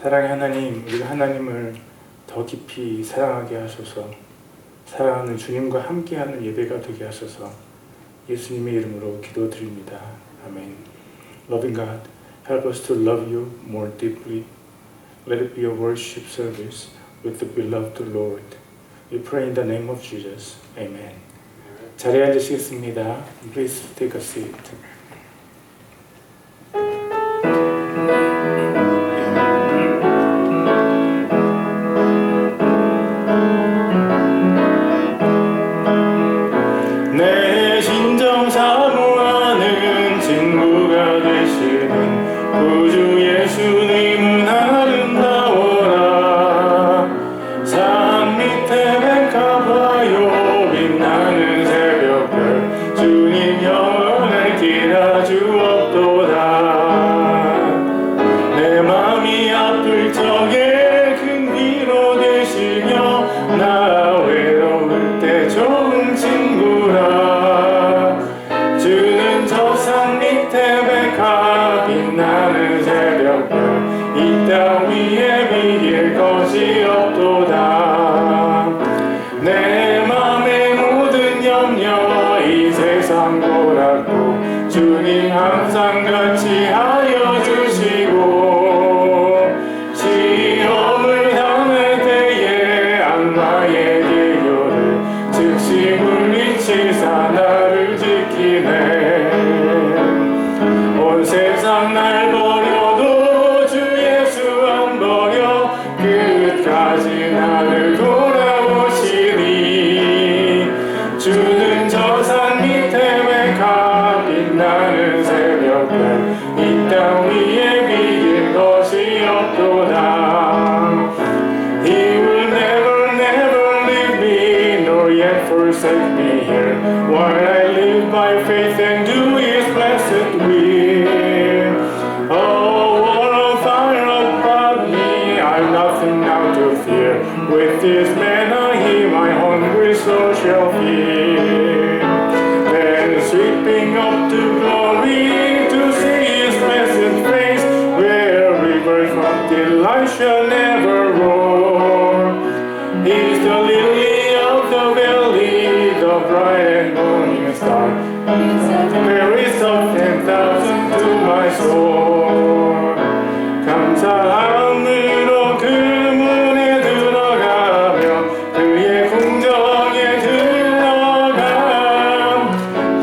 사랑의 하나님, 우리가 하나님을 더 깊이 사랑하게 하소서. 사랑하는 주님과 함께하는 예배가 되게 하소서. 예수님의 이름으로 기도드립니다. 아멘. Loving God, help us to love you more deeply. Let it be a worship service with the beloved Lord. We pray in the name of Jesus. Amen. 자리에 앉으시겠습니다. Please take a seat. 내 심정 사모하는 친구가 되시는 구주 예수님은 아름다워라. 산 밑에 백합화요 빛나는 새벽별 주님 영원할 길 아주 없도다. 내 맘이 아플 적에 큰 위로 되시며 나 외로울 때 좋은 친구라. 주는 저 산 밑에 백합 빛나는 새벽별 이 땅 위에 비길 것이 없도다. 내 맘의 모든 염려 이 세상 보라고 주님 항상 같이 하여 주시고, 시험을 당할 때에 악마의 기교를 즉시 물리치사 나를 지키네. 온 세상 날 버려도 주 예수 안 버려 끝까지 나를 돌아오시니. 주는 저 산 밑에 백합 빛나는 새벽별 이 땅 위에 비길 것이 없도다. He will never, never leave me, nor yet forsake me here, while I live by faith and do His blessed will. Oh, wall of fire above me, I've nothing now to fear. With His manna He my hungry soul shall feed. Then sweeping up to glory to see His blessed face, where rivers of delight shall never roar. He's the lily of the valley, the bright and morning star. Very soft and thousand to my soul. 감사함으로 그 문에 들어가며 그의 궁정에 들어감.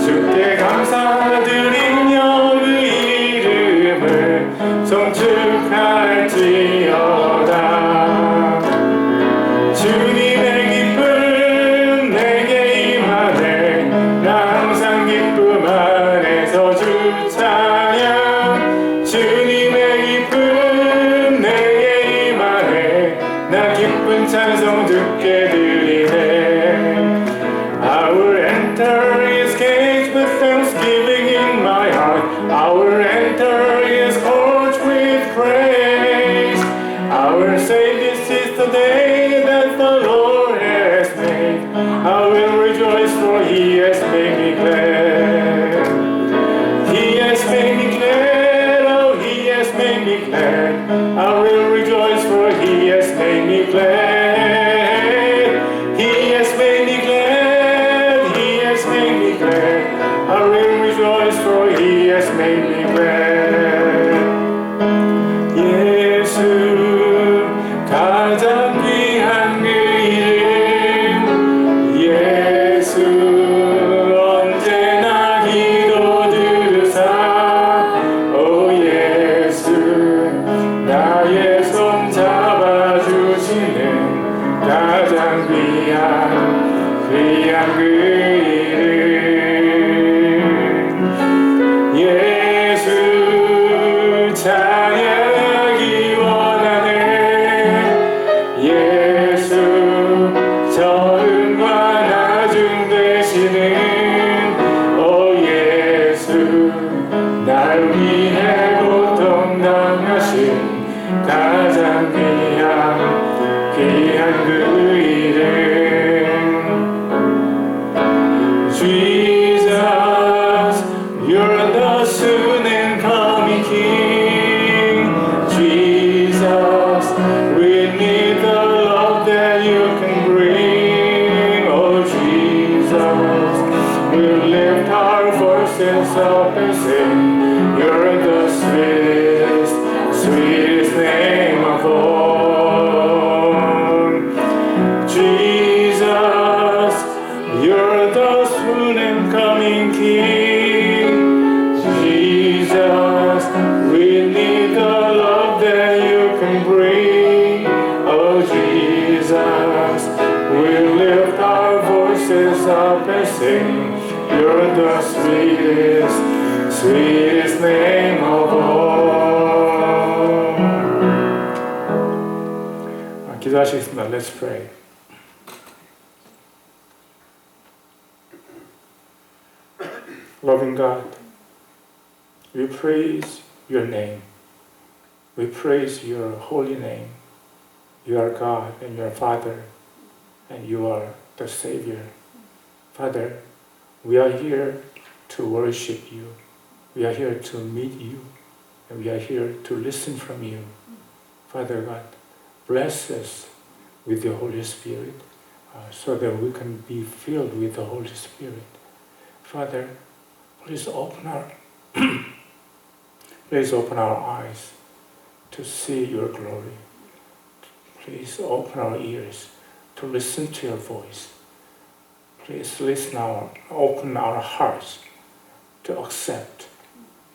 주께 감사드리며 그 이름을 송축할지어다. 주님의 기쁨 내게 임하네. 나 항상 기쁨 안에서 주 찬양. 주님의 기쁨 내게 임하네. 나 기쁜 찬송 주께 드리네. I will enter His gates with thanksgiving in my heart. I will enter His courts with praise. I will say this is the day that the Lord has made. I will rejoice for He has made me glad. He has made me glad, oh He has made me glad. I will rejoice for He has made me glad. He has made me glad, He has made me glad. I will rejoice for He has made me glad. 예수 가장 귀한 그 이름 예수 언제나 기도 들으사. 오 예수 나의 손 잡아주시는 가장 귀한 그 이름 예수 찬양하기 원하네. 예수 저음과 나중 되시는 오 예수 날 위해 고통 당하신 가장 귀한 그 이름 Jesus, you're the soon and coming King. Jesus the sweetest, sweetest name of all. 기도하시겠습니다. Let's pray. Loving God, we praise your name. We praise your holy name. You are God and you are Father and you are the Savior. Father, we are here to worship you. We are here to meet you and we are here to listen from you. Father God, bless us with your Holy Spirit so that we can be filled with the Holy Spirit. Father, please open our eyes to see your glory. Please open our ears to listen to your voice. Please open our hearts to accept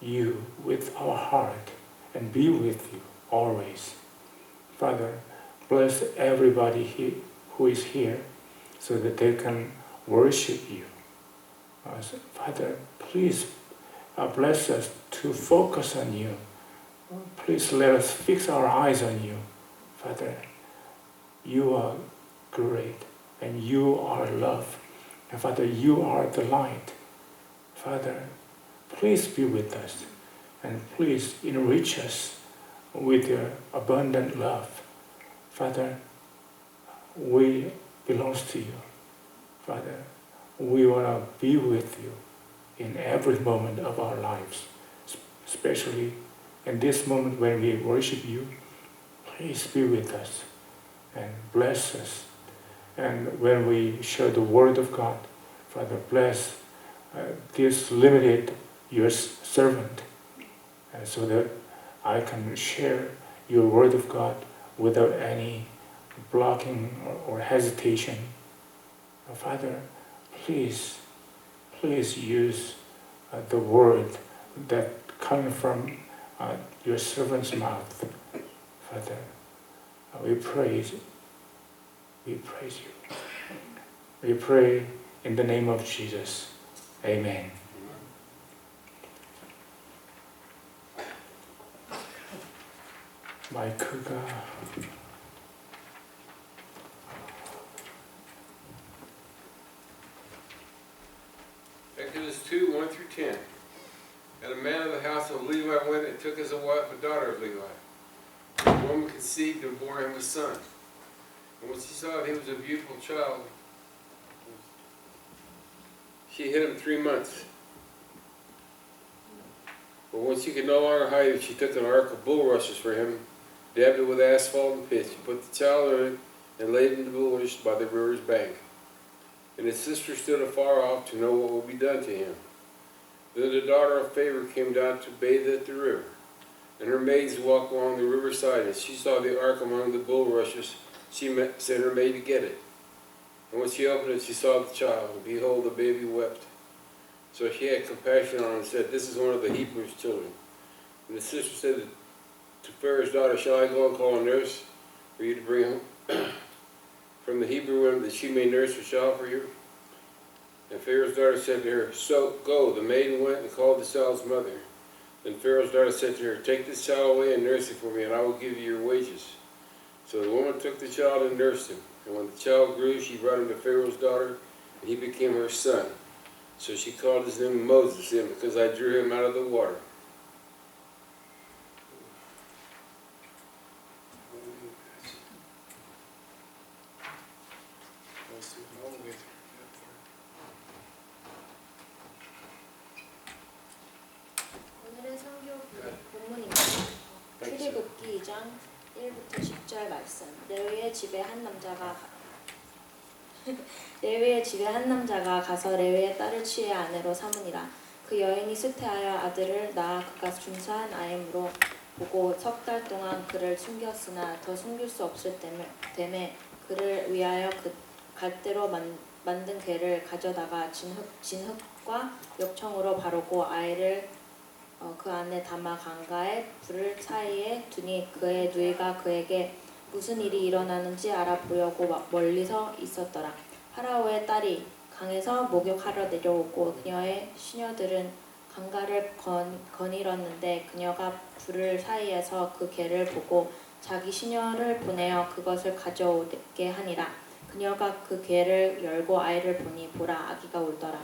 you with our heart and be with you always. Father, bless everybody who is here so that they can worship you. Father, please bless us to focus on you. Please let us fix our eyes on you. Father, you are great and you are love. And Father, you are the light. Father, please be with us and please enrich us with your abundant love. Father, we belong to you. Father, we want to be with you in every moment of our lives, especially in this moment when we worship you. Please be with us and bless us. And when we share the word of God, Father, bless this limited your servant so that I can share your word of God without any blocking or hesitation. Father, please use the word that comes from your servant's mouth. Father, we praise you. We pray in the name of Jesus. Amen. 마이크가 Exodus 2:1-10. And a man of the house of Levi went and took as a wife a daughter of Levi. The woman conceived and bore him a son. And when she saw that he was a beautiful child, she hid him 3 months. But when she could no longer hide him, she took an ark of bulrushes for him, dabbed it with asphalt and pitch, put the child in it, and laid it in the bulrush by the river's bank. And his sister stood afar off to know what would be done to him. Then the daughter of Pharaoh came down to bathe at the river, and her maids walked along the riverside, and she saw the ark among the bulrushes. She sent her maid to get it. And when she opened it, she saw the child, and behold, the baby wept. So she had compassion on him and said, "This is one of the Hebrews' children." And the sister said to Pharaoh's daughter, "Shall I go and call a nurse for you to bring him from the Hebrew women, that she may nurse the child for you?" And Pharaoh's daughter said to her, "So go." The maiden went and called the child's mother. Then Pharaoh's daughter said to her, "Take this child away and nurse it for me, and I will give you your wages." So the woman took the child and nursed him. And when the child grew, she brought him to Pharaoh's daughter, and he became her son. So she called his name Moses, because I drew him out of the water. 오늘의 성경 본문입니다. 출애굽기 2장 1부터 10절 말씀. 레위의 집에 한 남자가 가서 레위의 딸을 취해 아내로 삼으니라. 그 여인이 쇠퇴하여 아들을 낳아 그가 준수한 아이므로 보고 3달 동안 그를 숨겼으나 더 숨길 수 없을 때에 그를 위하여 그 갈대로 만든 궤를 가져다가 진흙과 욕청으로 바르고 아이를 그 안에 담아 강가에 불을 사이에 두니 그의 누이가 그에게 무슨 일이 일어나는지 알아보려고 멀리서 있었더라. 파라오의 딸이 강에서 목욕하러 내려오고 그녀의 시녀들은 강가를 거닐었는데 그녀가 불을 사이에서 그 개를 보고 자기 시녀를 보내어 그것을 가져오게 하니라. 그녀가 그 개를 열고 아이를 보니 보라 아기가 울더라.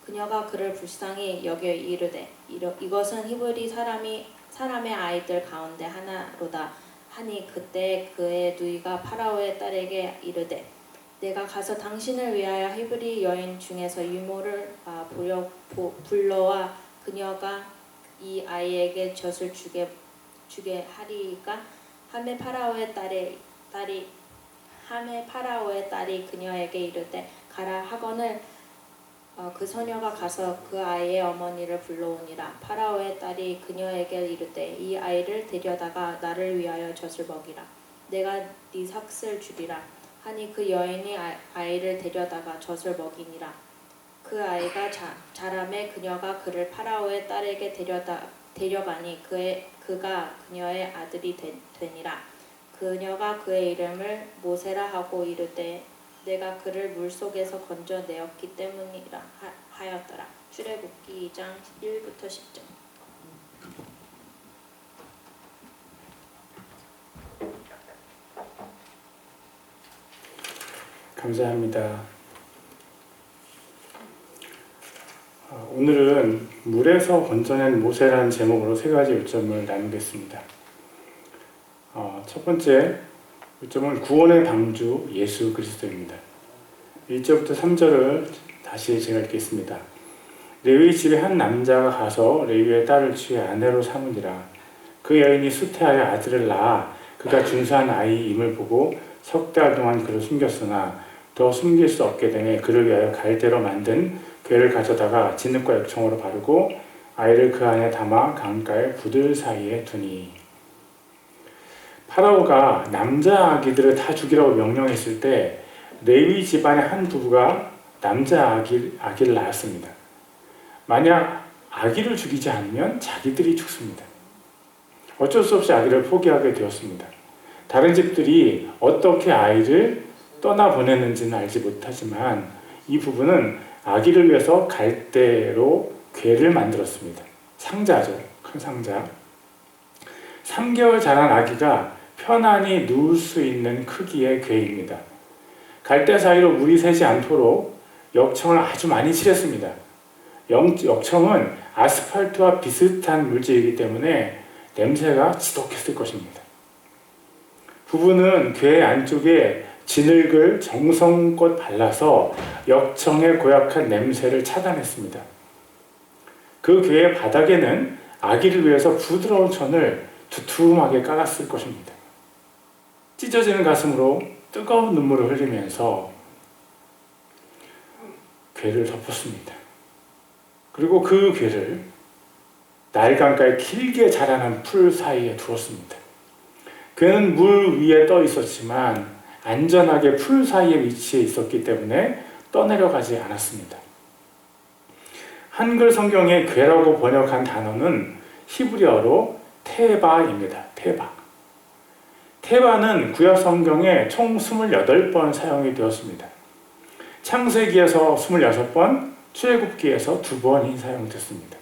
그녀가 그를 불쌍히 여겨 이르되 이것은 히브리 사람의 아이들 가운데 하나로다 하니 그때 그의 누이가 파라오의 딸에게 이르되 내가 가서 당신을 위하여 히브리 여인 중에서 유모를 불러와 그녀가 이 아이에게 젖을 주게 하리이까 하매 파라오의 딸이 그녀에게 이르되 가라 하거늘 그 소녀가 가서 그 아이의 어머니를 불러오니라. 파라오의 딸이 그녀에게 이르되 이 아이를 데려다가 나를 위하여 젖을 먹이라. 내가 네 삭슬 주리라. 하니 그 여인이 아이를 데려다가 젖을 먹이니라. 그 아이가 자라매 그녀가 그를 파라오의 딸에게 데려가니 그가 그녀의 아들이 되니라. 그녀가 그의 이름을 모세라 하고 이르되 내가 그를 물속에서 건져내었기 때문이라 하였더라. 출애굽기 2장 1부터 10절. 감사합니다. 오늘은 물에서 건져낸 모세라는 제목으로 세 가지 요점을 나누겠습니다. 첫 번째 요점은 구원의 방주 예수 그리스도입니다. 1절부터 3절을 다시 제가 읽겠습니다. 레위 집에 한 남자가 가서 레위의 딸을 취해 아내로 삼으니라. 그 여인이 수태하여 아들을 낳아 그가 준수한 아이임을 보고 석 달 동안 그를 숨겼으나 더 숨길 수 없게 되매 그를 위하여 갈대로 만든 궤를 가져다가 진흙과 역청으로 바르고 아이를 그 안에 담아 강가의 부들 사이에 두니. 파라오가 남자 아기들을 다 죽이라고 명령했을 때 레위 집안의 한 부부가 남자 아기를 낳았습니다. 만약 아기를 죽이지 않으면 자기들이 죽습니다. 어쩔 수 없이 아기를 포기하게 되었습니다. 다른 집들이 어떻게 아이를 떠나보냈는지는 알지 못하지만 이 부부는 아기를 위해서 갈대로 궤를 만들었습니다. 상자죠. 큰 상자. 3개월 자란 아기가 편안히 누울 수 있는 크기의 궤입니다. 갈대 사이로 물이 새지 않도록 역청을 아주 많이 칠했습니다. 역청은 아스팔트와 비슷한 물질이기 때문에 냄새가 지독했을 것입니다. 부부는 궤 안쪽에 진흙을 정성껏 발라서 역청의 고약한 냄새를 차단했습니다. 그 궤의 바닥에는 아기를 위해서 부드러운 천을 두툼하게 깔았을 것입니다. 찢어지는 가슴으로 뜨거운 눈물을 흘리면서 궤를 덮었습니다. 그리고 그 궤를 나일강가에 길게 자라난 풀 사이에 두었습니다. 궤는 물 위에 떠 있었지만 안전하게 풀 사이에 위치해 있었기 때문에 떠내려가지 않았습니다. 한글 성경에 궤라고 번역한 단어는 히브리어로 테바입니다. 테바는 구약 성경에 총 28번 사용이 되었습니다. 창세기에서 26번, 출애굽기에서 2번이 사용됐습니다.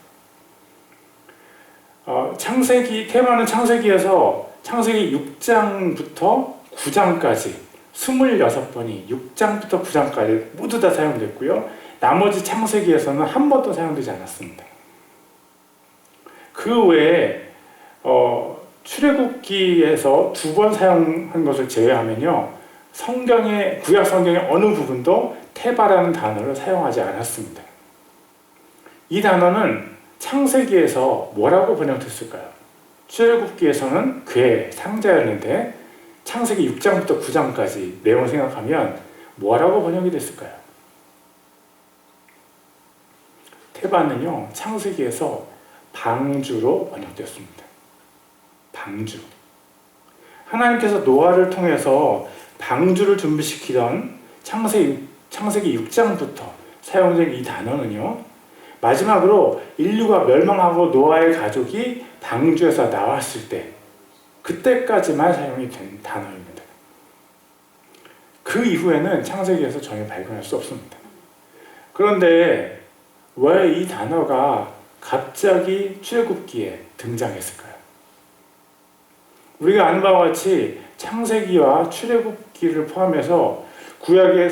테바는 창세기에서 창세기 6장부터 9장까지 26번이 6장부터 9장까지 모두 다 사용됐고요. 나머지 창세기에서는 한 번도 사용되지 않았습니다. 그 외에 출애굽기에서 2번 사용한 것을 제외하면요, 구약 성경의 어느 부분도 테바라는 단어를 사용하지 않았습니다. 이 단어는 창세기에서 뭐라고 번역됐을까요? 출애굽기에서는 궤, 상자였는데 창세기 6장부터 9장까지 내용을 생각하면 뭐라고 번역이 됐을까요? 테바는요, 창세기에서 방주로 번역되었습니다. 방주. 하나님께서 노아를 통해서 방주를 준비시키던 창세기 6장부터 사용된 이 단어는요, 마지막으로 인류가 멸망하고 노아의 가족이 방주에서 나왔을 때 그때까지만 사용이 된 단어입니다. 그 이후에는 창세기에서 전혀 발견할 수 없습니다. 그런데 왜 이 단어가 갑자기 출애굽기에 등장했을까요? 우리가 아는 바와 같이 창세기와 출애굽기를 포함해서 구약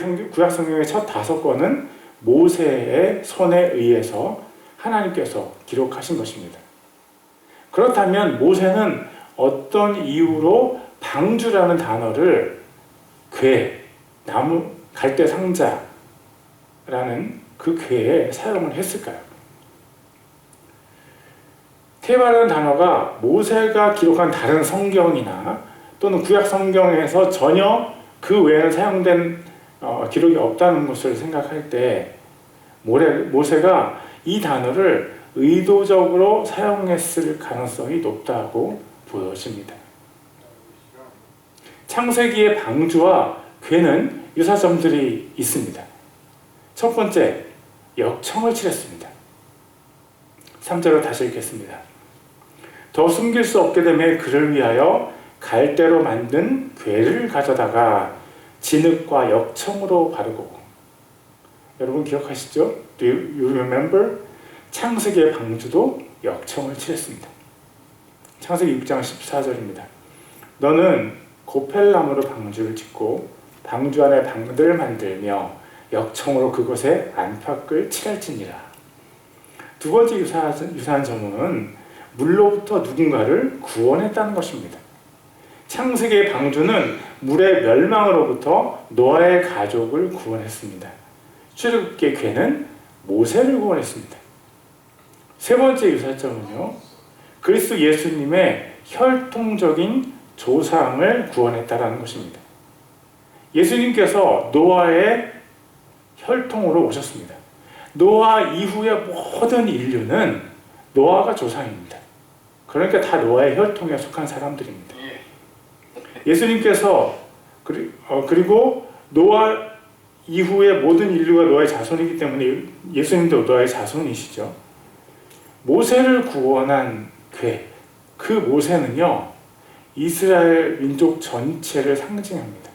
성경의 첫 5권은 모세의 손에 의해서 하나님께서 기록하신 것입니다. 그렇다면 모세는 어떤 이유로 방주라는 단어를 나무, 갈대 상자라는 그 궤에 사용을 했을까요? 테바라는 단어가 모세가 기록한 다른 성경이나 또는 구약 성경에서 전혀 그 외에는 사용된 기록이 없다는 것을 생각할 때 모세가 이 단어를 의도적으로 사용했을 가능성이 높다고 보여집니다. 창세기의 방주와 궤는 유사점들이 있습니다. 첫 번째, 역청을 칠했습니다. 3절을 다시 읽겠습니다. 더 숨길 수 없게 되매 그를 위하여 갈대로 만든 궤를 가져다가 진흙과 역청으로 바르고. 여러분 기억하시죠? Do you remember? 창세기의 방주도 역청을 칠했습니다. 창세기 6장 14절입니다. 너는 고펠나무로 방주를 짓고 방주 안에 방들을 만들며 역청으로 그곳에 안팎을 칠할지니라. 두 번째 유사한 점은 물로부터 누군가를 구원했다는 것입니다. 창세기의 방주는 물의 멸망으로부터 노아의 가족을 구원했습니다. 출애굽기의 궤는 모세를 구원했습니다. 세 번째 유사점은요, 그리스도 예수님의 혈통적인 조상을 구원했다는 것입니다. 예수님께서 노아의 혈통으로 오셨습니다. 노아 이후의 모든 인류는 노아가 조상입니다. 그러니까 다 노아의 혈통에 속한 사람들입니다. 예수님께서 그리고 노아 이후의 모든 인류가 노아의 자손이기 때문에 예수님도 노아의 자손이시죠. 모세를 구원한 그 모세는요, 이스라엘 민족 전체를 상징합니다.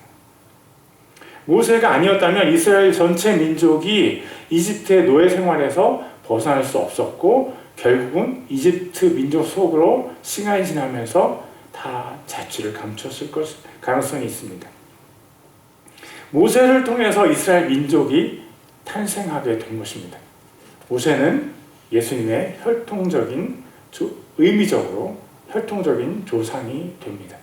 모세가 아니었다면 이스라엘 전체 민족이 이집트의 노예 생활에서 벗어날 수 없었고 결국은 이집트 민족 속으로 시간이 지나면서 다 자취를 감췄을 가능성이 있습니다. 모세를 통해서 이스라엘 민족이 탄생하게 된 것입니다. 모세는 예수님의 의미적으로 혈통적인 조상이 됩니다.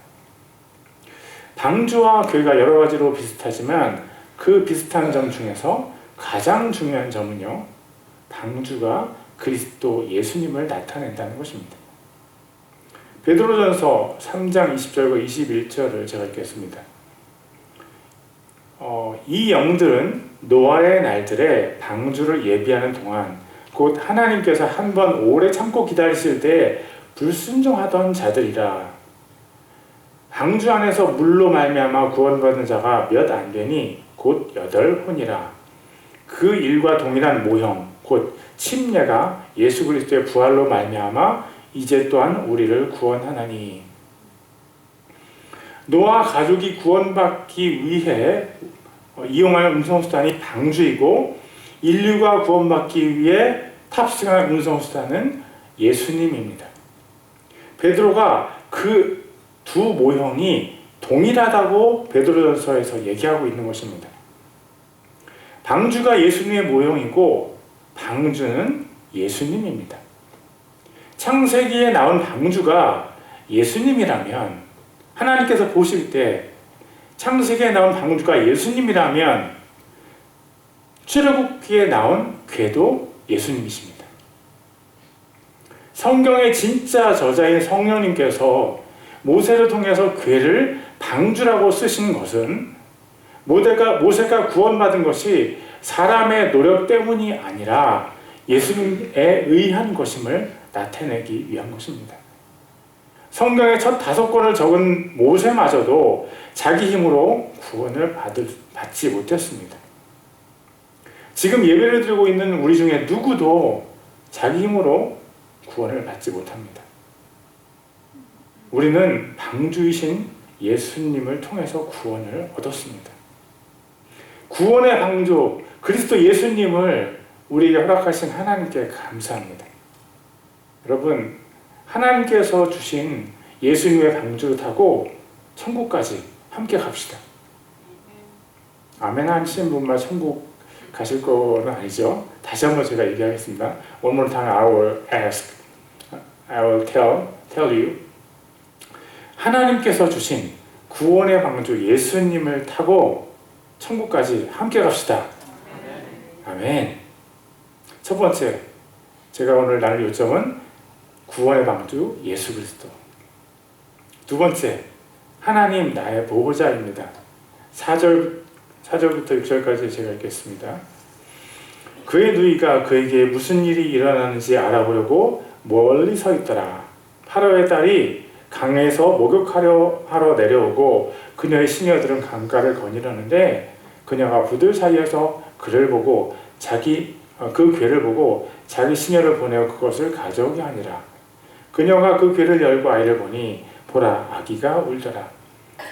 방주와 궤가 여러 가지로 비슷하지만 그 비슷한 점 중에서 가장 중요한 점은요, 방주가 그리스도 예수님을 나타낸다는 것입니다. 베드로전서 3장 20절과 21절을 제가 읽겠습니다. 이 영들은 노아의 날들에 방주를 예비하는 동안 곧 하나님께서 한번 오래 참고 기다리실 때 불순종하던 자들이라. 방주 안에서 물로 말미암아 구원받은 자가 몇 안 되니 곧 8혼이라. 그 일과 동일한 모형 곧 침례가 예수 그리스도의 부활로 말미암아 이제 또한 우리를 구원하나니. 노아 가족이 구원받기 위해 이용할 운송수단이 방주이고 인류가 구원받기 위해 탑승한 운송수단은 예수님입니다. 베드로가 그 두 모형이 동일하다고 베드로전서에서 얘기하고 있는 것입니다. 방주가 예수님의 모형이고 방주는 예수님입니다. 창세기에 나온 방주가 예수님이라면, 하나님께서 보실 때 창세기에 나온 방주가 예수님이라면 출애굽기에 나온 궤도 예수님이십니다. 성경의 진짜 저자인 성령님께서 모세를 통해서 궤를 방주라고 쓰신 것은 모세가 구원받은 것이 사람의 노력 때문이 아니라 예수님에 의한 것임을 나타내기 위한 것입니다. 성경의 첫 5권을 적은 모세마저도 자기 힘으로 구원을 받지 못했습니다. 지금 예배를 드리고 있는 우리 중에 누구도 자기 힘으로 구원을 받지 못합니다. 우리는 방주이신 예수님을 통해서 구원을 얻었습니다. 구원의 방주 그리스도 예수님을 우리에게 허락하신 하나님께 감사합니다. 여러분, 하나님께서 주신 예수님의 방주를 타고 천국까지 함께 갑시다. 아멘 하신 분만 천국 가실 거는 아니죠. 다시 한번 제가 얘기하겠습니다. One more time I will ask, I will tell you. 하나님께서 주신 구원의 방주 예수님을 타고 천국까지 함께 갑시다. 아멘. 첫 번째, 제가 오늘 나눌 요점은 구원의 방주 예수 그리스도. 두 번째, 하나님 나의 보호자입니다. 4절부터 6절까지 제가 읽겠습니다. 그의 누이가 그에게 무슨 일이 일어나는지 알아보려고 멀리 서 있더라. 파라오의 딸이 강에서 목욕하러 내려오고 그녀의 시녀들은 강가를 거니려는데 그녀가 부들 사이에서 그를 보고 그 괴를 보고 자기 시녀를 보내어 그것을 가져오게 하니라. 그녀가 그 괴를 열고 아이를 보니 보라 아기가 울더라.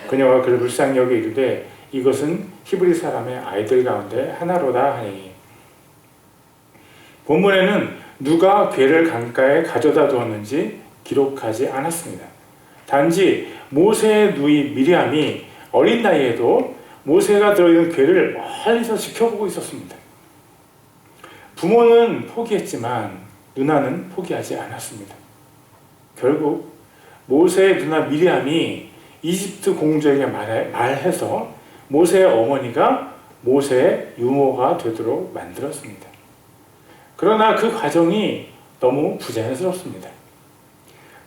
그녀가 그를 불쌍히 여겨 이르되 이것은 히브리 사람의 아이들 가운데 하나로다 하니. 본문에는 누가 괴를 강가에 가져다 두었는지 기록하지 않았습니다. 단지 모세의 누이 미리암이 어린 나이에도 모세가 들어있는 괴를 멀리서 지켜보고 있었습니다. 부모는 포기했지만 누나는 포기하지 않았습니다. 결국 모세의 누나 미리암이 이집트 공주에게 말해서 모세의 어머니가 모세의 유모가 되도록 만들었습니다. 그러나 그 과정이 너무 부자연스럽습니다.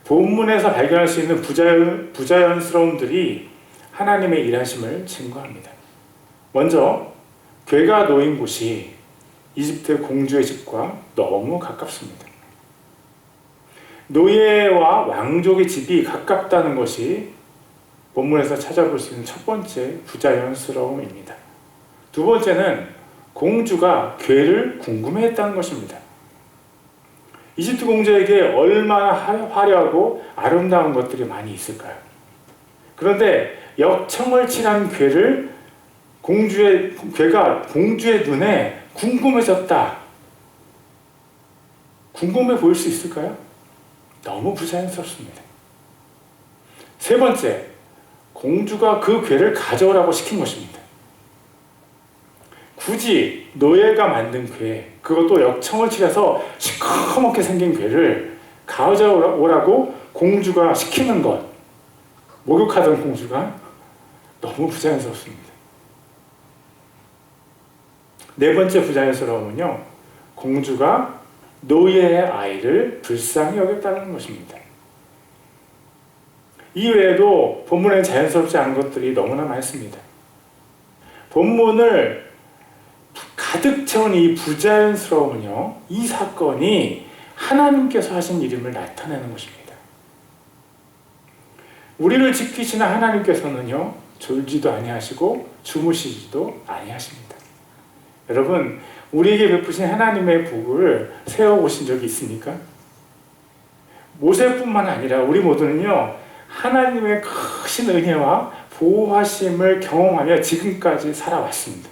본문에서 발견할 수 있는 부자연스러움들이 하나님의 일하심을 증거합니다. 먼저 괴가 놓인 곳이 이집트 공주의 집과 너무 가깝습니다. 노예와 왕족의 집이 가깝다는 것이 본문에서 찾아볼 수 있는 첫 번째 부자연스러움입니다. 두 번째는 공주가 괴를 궁금해했다는 것입니다. 이집트 공주에게 얼마나 화려하고 아름다운 것들이 많이 있을까요? 그런데 역청을 칠한 괴가 공주의 눈에 궁금해졌다. 궁금해 보일 수 있을까요? 너무 부자연스럽습니다. 세 번째, 공주가 그 괴를 가져오라고 시킨 것입니다. 굳이 노예가 만든 괴, 그것도 역청을 칠해서 시커멓게 생긴 괴를 가져오라고 공주가 시키는 것, 목욕하던 공주가 너무 부자연스럽습니다. 네 번째 부자연스러움은요, 공주가 노예의 아이를 불쌍히 여겼다는 것입니다. 이외에도 본문에 자연스럽지 않은 것들이 너무나 많습니다. 본문을 가득 채운 이 부자연스러움은요, 이 사건이 하나님께서 하신 일임을 나타내는 것입니다. 우리를 지키시는 하나님께서는요, 졸지도 아니하시고 주무시지도 아니하십니다. 여러분, 우리에게 베푸신 하나님의 복을 세워보신 적이 있습니까? 모세뿐만 아니라 우리 모두는요, 하나님의 크신 은혜와 보호하심을 경험하며 지금까지 살아왔습니다.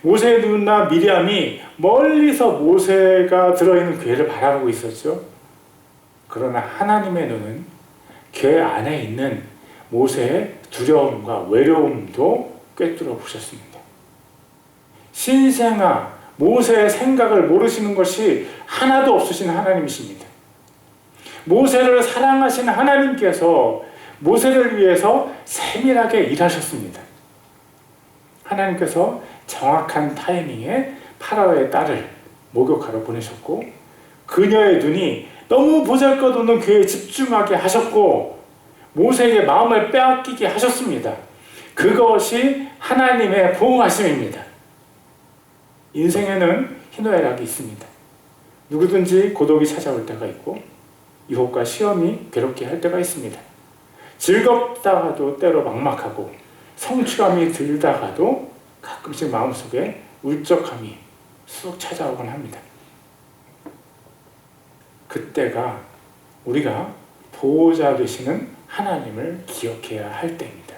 모세의 누나 미리암이 멀리서 모세가 들어있는 괴를 바라보고 있었죠. 그러나 하나님의 눈은 괴 안에 있는 모세의 두려움과 외로움도 꿰뚫어 보셨습니다. 신생아 모세의 생각을 모르시는 것이 하나도 없으신 하나님이십니다. 모세를 사랑하시는 하나님께서 모세를 위해서 세밀하게 일하셨습니다. 하나님께서 정확한 타이밍에 파라오의 딸을 목욕하러 보내셨고 그녀의 눈이 너무 보잘것없는 괴에 집중하게 하셨고 모세에게 마음을 빼앗기게 하셨습니다. 그것이 하나님의 보호하심입니다. 인생에는 희노애락이 있습니다. 누구든지 고독이 찾아올 때가 있고 유혹과 시험이 괴롭게 할 때가 있습니다. 즐겁다가도 때로 막막하고 성취감이 들다가도 가끔씩 마음속에 울적함이 쑥 찾아오곤 합니다. 그때가 우리가 보호자 되시는 하나님을 기억해야 할 때입니다.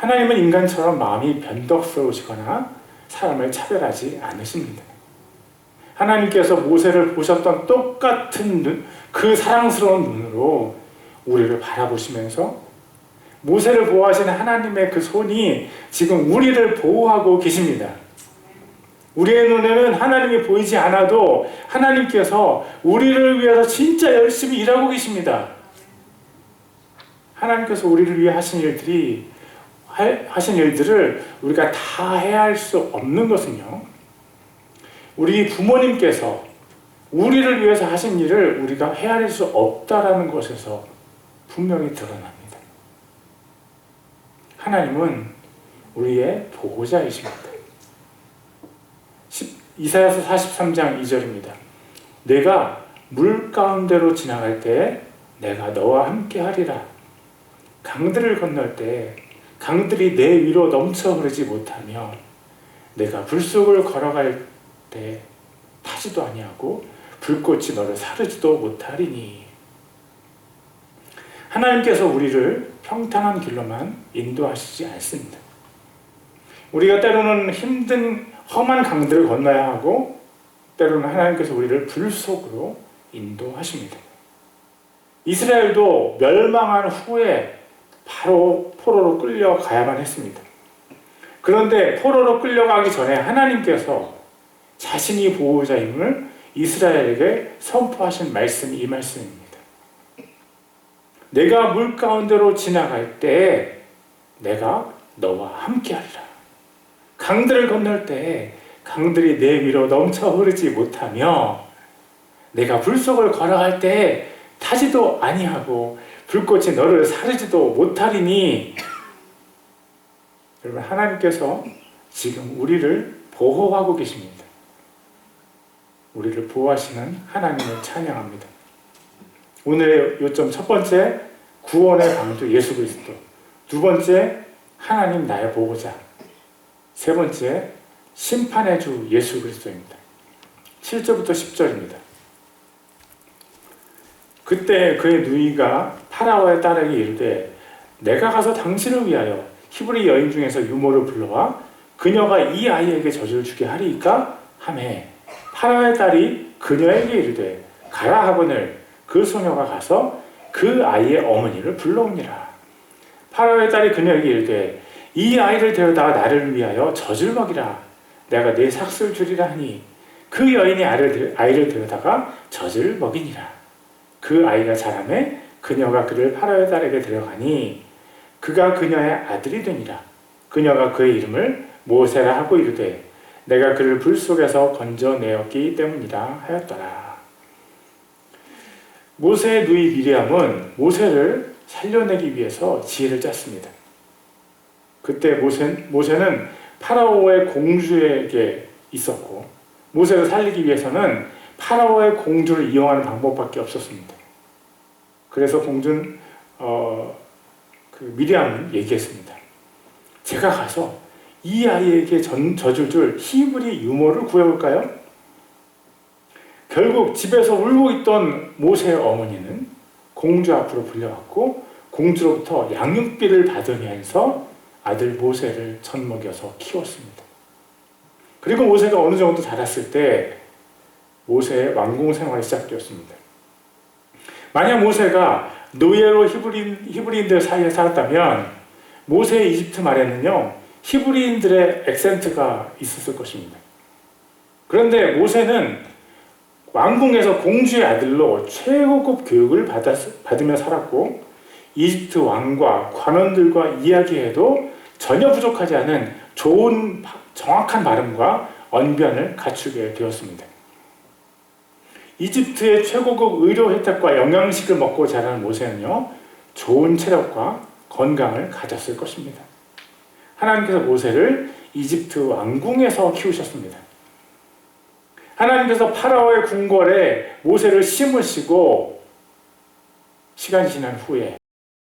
하나님은 인간처럼 마음이 변덕스러우시거나 사람을 차별하지 않으십니다. 하나님께서 모세를 보셨던 똑같은 눈, 그 사랑스러운 눈으로 우리를 바라보시면서 모세를 보호하시는 하나님의 그 손이 지금 우리를 보호하고 계십니다. 우리의 눈에는 하나님이 보이지 않아도 하나님께서 우리를 위해서 진짜 열심히 일하고 계십니다. 하나님께서 우리를 위해 하신 일들을 우리가 다 해야 할 수 없는 것은요, 우리 부모님께서 우리를 위해서 하신 일을 우리가 헤아릴 수 없다라는 것에서 분명히 드러납니다. 하나님은 우리의 보호자이십니다. 이사야서 43장 2절입니다. 내가 물 가운데로 지나갈 때 내가 너와 함께 하리라. 강들을 건널 때 강들이 내 위로 넘쳐 흐르지 못하며 내가 불속을 걸어갈 때 타지도 아니하고 불꽃이 너를 사르지도 못하리니. 하나님께서 우리를 평탄한 길로만 인도하시지 않습니다. 우리가 때로는 힘든 험한 강들을 건너야 하고 때로는 하나님께서 우리를 불속으로 인도하십니다. 이스라엘도 멸망한 후에 바로 포로로 끌려가야만 했습니다. 그런데 포로로 끌려가기 전에 하나님께서 자신이 보호자임을 이스라엘에게 선포하신 말씀이 이 말씀입니다. 내가 물 가운데로 지나갈 때 내가 너와 함께하리라. 강들을 건널 때 강들이 내 위로 넘쳐 흐르지 못하며 내가 불속을 걸어갈 때 타지도 아니하고 불꽃이 너를 사르지도 못하리니. 여러분, 하나님께서 지금 우리를 보호하고 계십니다. 우리를 보호하시는 하나님을 찬양합니다. 오늘의 요점 첫 번째, 구원의 방주 예수 그리스도. 두 번째, 하나님 나의 보호자. 세 번째, 심판의 주 예수 그리스도입니다. 7절부터 10절입니다. 그때 그의 누이가 파라오의 딸에게 이르되 내가 가서 당신을 위하여 히브리 여인 중에서 유모를 불러와 그녀가 이 아이에게 젖을 주게 하리이까 하매 파라오의 딸이 그녀에게 이르되 가라 하거늘 그 소녀가 가서 그 아이의 어머니를 불러오니라. 파라오의 딸이 그녀에게 이르되 이 아이를 데려다가 나를 위하여 젖을 먹이라. 내가 내 삭슬 주리라 하니 그 여인이 아이를 데려다가 젖을 먹이니라. 그 아이가 자라매 그녀가 그를 파라오의 딸에게 데려가니 그가 그녀의 아들이 되니라. 그녀가 그의 이름을 모세라 하고 이르되 내가 그를 불 속에서 건져내었기 때문이라 하였더라. 모세의 누이 미리암은 모세를 살려내기 위해서 지혜를 짰습니다. 그때 모세는 파라오의 공주에게 있었고 모세를 살리기 위해서는 파라오의 공주를 이용하는 방법밖에 없었습니다. 그래서 공주는 미리암은 얘기했습니다. 제가 가서 이 아이에게 젖을 줄 히브리 유모를 구해올까요? 결국 집에서 울고 있던 모세의 어머니는 공주 앞으로 불려왔고 공주로부터 양육비를 받으면서 아들 모세를 젖먹여서 키웠습니다. 그리고 모세가 어느 정도 자랐을 때 모세의 왕궁 생활이 시작되었습니다. 만약 모세가 노예로 히브리인들 사이에 살았다면 모세의 이집트 말에는요 히브리인들의 액센트가 있었을 것입니다. 그런데 모세는 왕궁에서 공주의 아들로 최고급 교육을 받으며 살았고 이집트 왕과 관원들과 이야기해도 전혀 부족하지 않은 좋은 정확한 발음과 언변을 갖추게 되었습니다. 이집트의 최고급 의료 혜택과 영양식을 먹고 자란 모세는요 좋은 체력과 건강을 가졌을 것입니다. 하나님께서 모세를 이집트 왕궁에서 키우셨습니다. 하나님께서 파라오의 궁궐에 모세를 심으시고 시간이 지난 후에